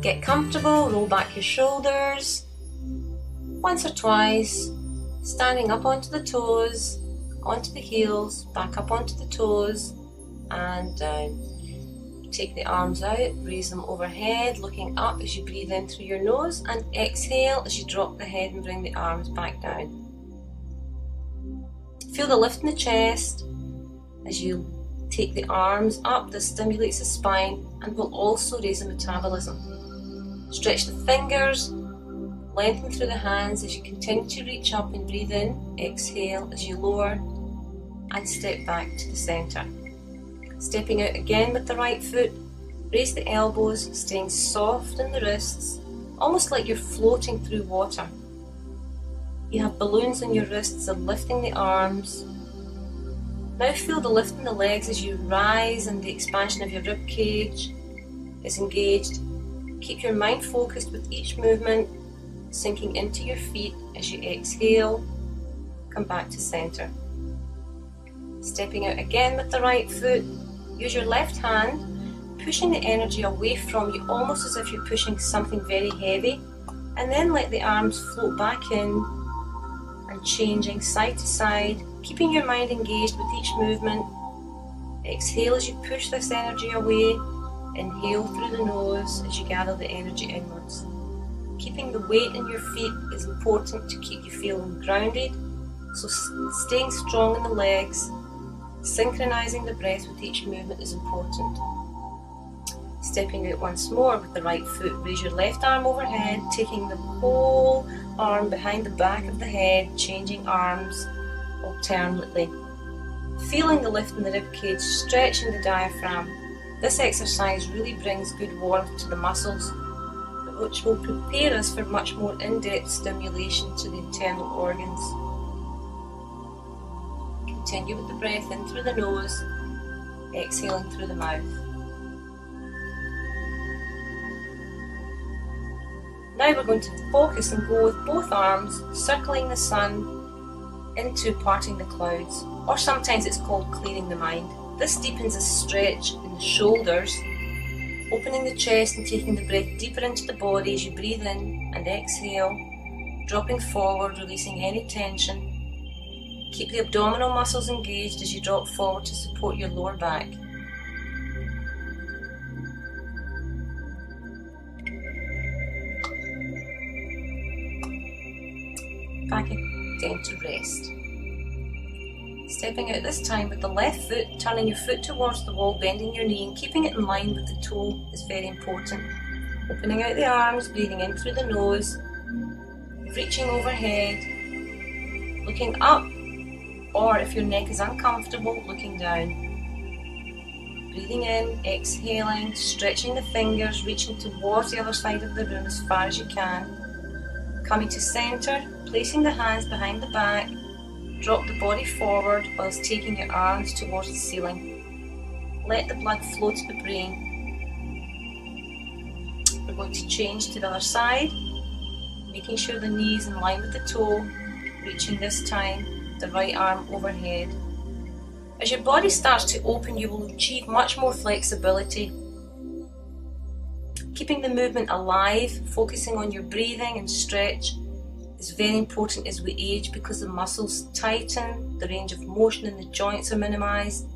Get comfortable, roll back your shoulders. Once or twice, standing up onto the toes, onto the heels, back up onto the toes, and down. Take the arms out, raise them overhead, looking up as you breathe in through your nose, and exhale as you drop the head and bring the arms back down. Feel the lift in the chest as you take the arms up. This stimulates the spine and will also raise the metabolism. Stretch the fingers, lengthen through the hands as you continue to reach up and breathe in. Exhale as you lower and step back to the centre. Stepping out again with the right foot, raise the elbows, staying soft in the wrists, almost like you're floating through water. You have balloons on your wrists and lifting the arms. Now feel the lift in the legs as you rise and the expansion of your rib cage is engaged. Keep your mind focused with each movement, sinking into your feet as you exhale. Come back to centre. Stepping out again with the right foot. Use your left hand, pushing the energy away from you, almost as if you're pushing something very heavy, and then let the arms float back in and changing side to side, keeping your mind engaged with each movement. Exhale as you push this energy away. Inhale through the nose as you gather the energy inwards. Keeping the weight in your feet is important to keep you feeling grounded, so staying strong in the legs. Synchronizing the breath with each movement is important. Stepping out once more with the right foot, raise your left arm overhead, taking the whole arm behind the back of the head, changing arms alternately. Feeling the lift in the rib cage, stretching the diaphragm. This exercise really brings good warmth to the muscles, which will prepare us for much more in-depth stimulation to the internal organs. Continue with the breath in through the nose, exhaling through the mouth. Now we're going to focus and go with both arms, circling the sun into parting the clouds, or sometimes it's called clearing the mind. This deepens a stretch in the shoulders, opening the chest and taking the breath deeper into the body as you breathe in and exhale, dropping forward, releasing any tension. Keep the abdominal muscles engaged as you drop forward to support your lower back. Back again to rest. Stepping out this time with the left foot, turning your foot towards the wall, bending your knee and keeping it in line with the toe is very important. Opening out the arms, breathing in through the nose, reaching overhead, looking up, or if your neck is uncomfortable, looking down. Breathing in, exhaling, stretching the fingers, reaching towards the other side of the room as far as you can. Coming to centre, placing the hands behind the back, drop the body forward whilst taking your arms towards the ceiling. Let the blood flow to the brain. We're going to change to the other side, making sure the knee is in line with the toe, reaching this time the right arm overhead. As your body starts to open, you will achieve much more flexibility. Keeping the movement alive, focusing on your breathing and stretch is very important as we age because the muscles tighten, the range of motion in the joints are minimised.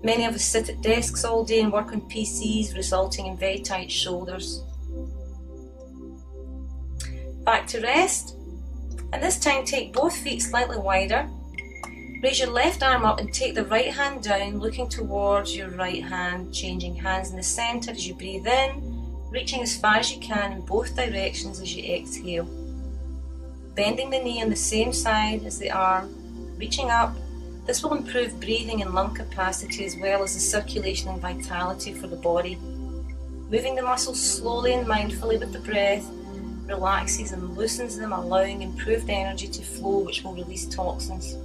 Many of us sit at desks all day and work on PCs, resulting in very tight shoulders. Back to rest. And this time take both feet slightly wider. Raise your left arm up and take the right hand down, looking towards your right hand, changing hands in the centre as you breathe in, reaching as far as you can in both directions as you exhale. Bending the knee on the same side as the arm, reaching up. This will improve breathing and lung capacity as well as the circulation and vitality for the body. Moving the muscles slowly and mindfully with the breath relaxes and loosens them, allowing improved energy to flow, which will release toxins.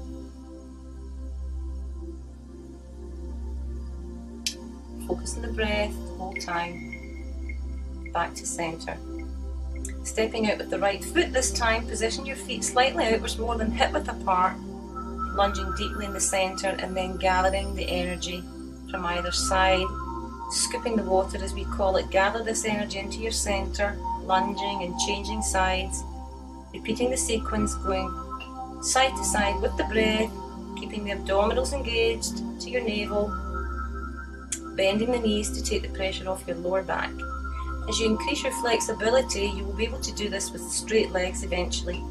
Focus on the breath the whole time. Back to centre. Stepping out with the right foot this time, position your feet slightly outwards, more than hip-width apart, lunging deeply in the centre and then gathering the energy from either side, scooping the water as we call it. Gather this energy into your centre, lunging and changing sides, repeating the sequence, going side to side with the breath, keeping the abdominals engaged to your navel, bending the knees to take the pressure off your lower back. As you increase your flexibility, you will be able to do this with straight legs eventually.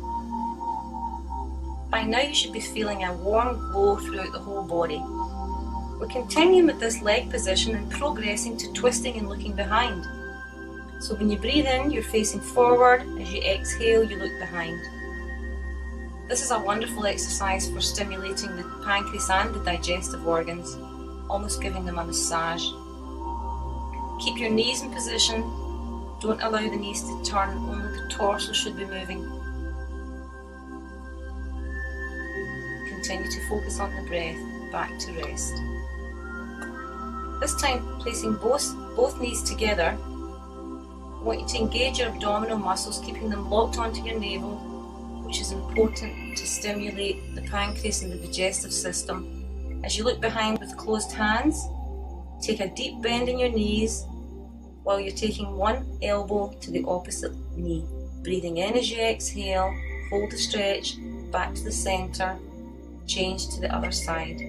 By now you should be feeling a warm glow throughout the whole body. We're continuing with this leg position and progressing to twisting and looking behind. So when you breathe in, you're facing forward. As you exhale, you look behind. This is a wonderful exercise for stimulating the pancreas and the digestive organs, almost giving them a massage. Keep your knees in position. Don't allow the knees to turn, only the torso should be moving. Continue to focus on the breath, back to rest. This time, placing both knees together, I want you to engage your abdominal muscles, keeping them locked onto your navel, which is important to stimulate the pancreas and the digestive system. As you look behind with closed hands, take a deep bend in your knees while you're taking one elbow to the opposite knee. Breathing in as you exhale, hold the stretch, back to the centre, change to the other side.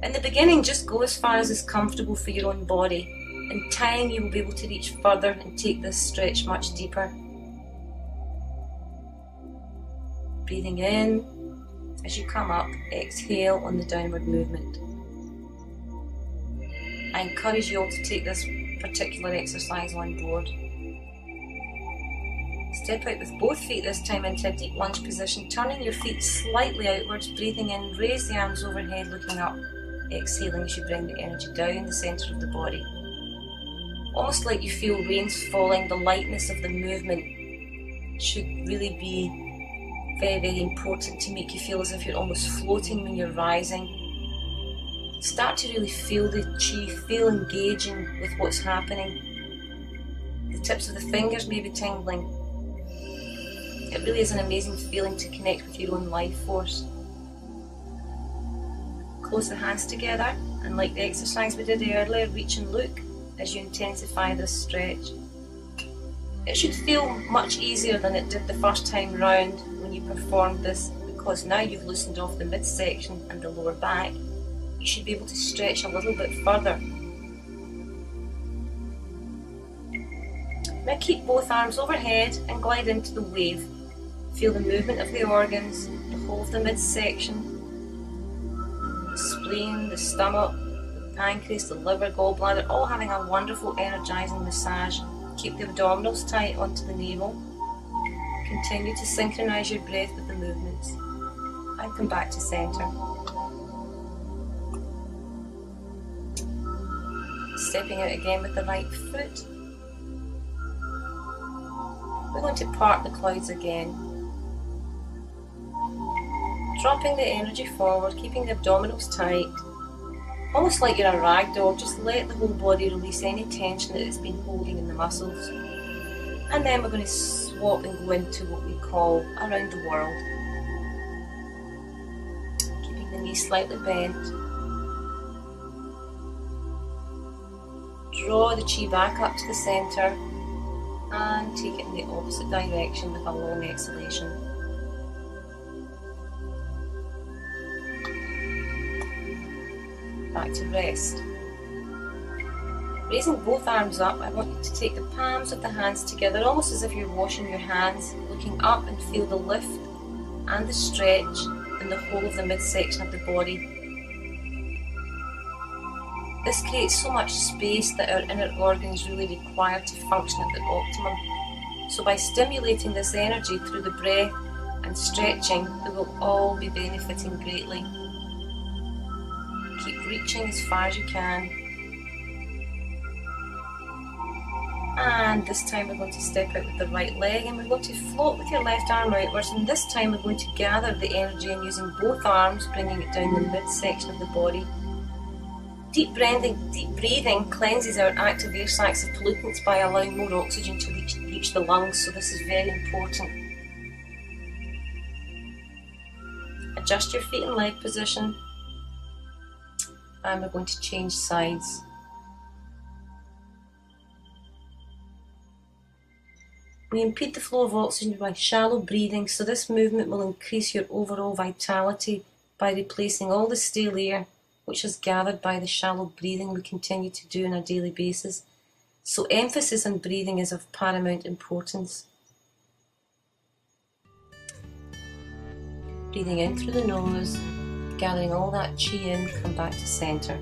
In the beginning, just go as far as is comfortable for your own body. In time, you will be able to reach further and take this stretch much deeper. Breathing in as you come up, exhale on the downward movement. I encourage you all to take this particular exercise on board. Step out with both feet this time into a deep lunge position, turning your feet slightly outwards, breathing in, raise the arms overhead, looking up, exhaling as you bring the energy down the centre of the body. Almost like you feel rains falling, the lightness of the movement should really be very, very important to make you feel as if you're almost floating when you're rising. Start to really feel the chi, feel engaging with what's happening. The tips of the fingers may be tingling. It really is an amazing feeling to connect with your own life force. Close the hands together and, like the exercise we did earlier, reach and look as you intensify this stretch. It should feel much easier than it did the first time round when you performed this, because now you've loosened off the midsection and the lower back. You should be able to stretch a little bit further. Now keep both arms overhead and glide into the wave. Feel the movement of the organs, the whole of the midsection, the spleen, the stomach, the pancreas, the liver, gallbladder, all having a wonderful energizing massage. Keep the abdominals tight onto the navel. Continue to synchronize your breath with the movements. And come back to center. Stepping out again with the right foot. We're going to part the clouds again. Dropping the energy forward, keeping the abdominals tight. Almost like you're a rag doll, just let the whole body release any tension that it's been holding in the muscles. And then we're going to swap and go into what we call around the world. Keeping the knees slightly bent. Draw the chi back up to the centre and take it in the opposite direction with a long exhalation. Back to rest. Raising both arms up, I want you to take the palms of the hands together, almost as if you're washing your hands, looking up and feel the lift and the stretch in the whole of the midsection of the body. This creates so much space that our inner organs really require to function at the optimum. So by stimulating this energy through the breath and stretching, we will all be benefiting greatly. Keep reaching as far as you can. And this time we're going to step out with the right leg and we're going to float with your left arm outwards, and this time we're going to gather the energy and using both arms, bringing it down the midsection of the body. Deep breathing cleanses our active air sacs of pollutants by allowing more oxygen to reach the lungs, so this is very important. Adjust your feet in leg position, and we're going to change sides. We impede the flow of oxygen by shallow breathing, so this movement will increase your overall vitality by replacing all the stale air which is gathered by the shallow breathing we continue to do on a daily basis. So emphasis on breathing is of paramount importance. Breathing in through the nose, gathering all that chi in, come back to centre.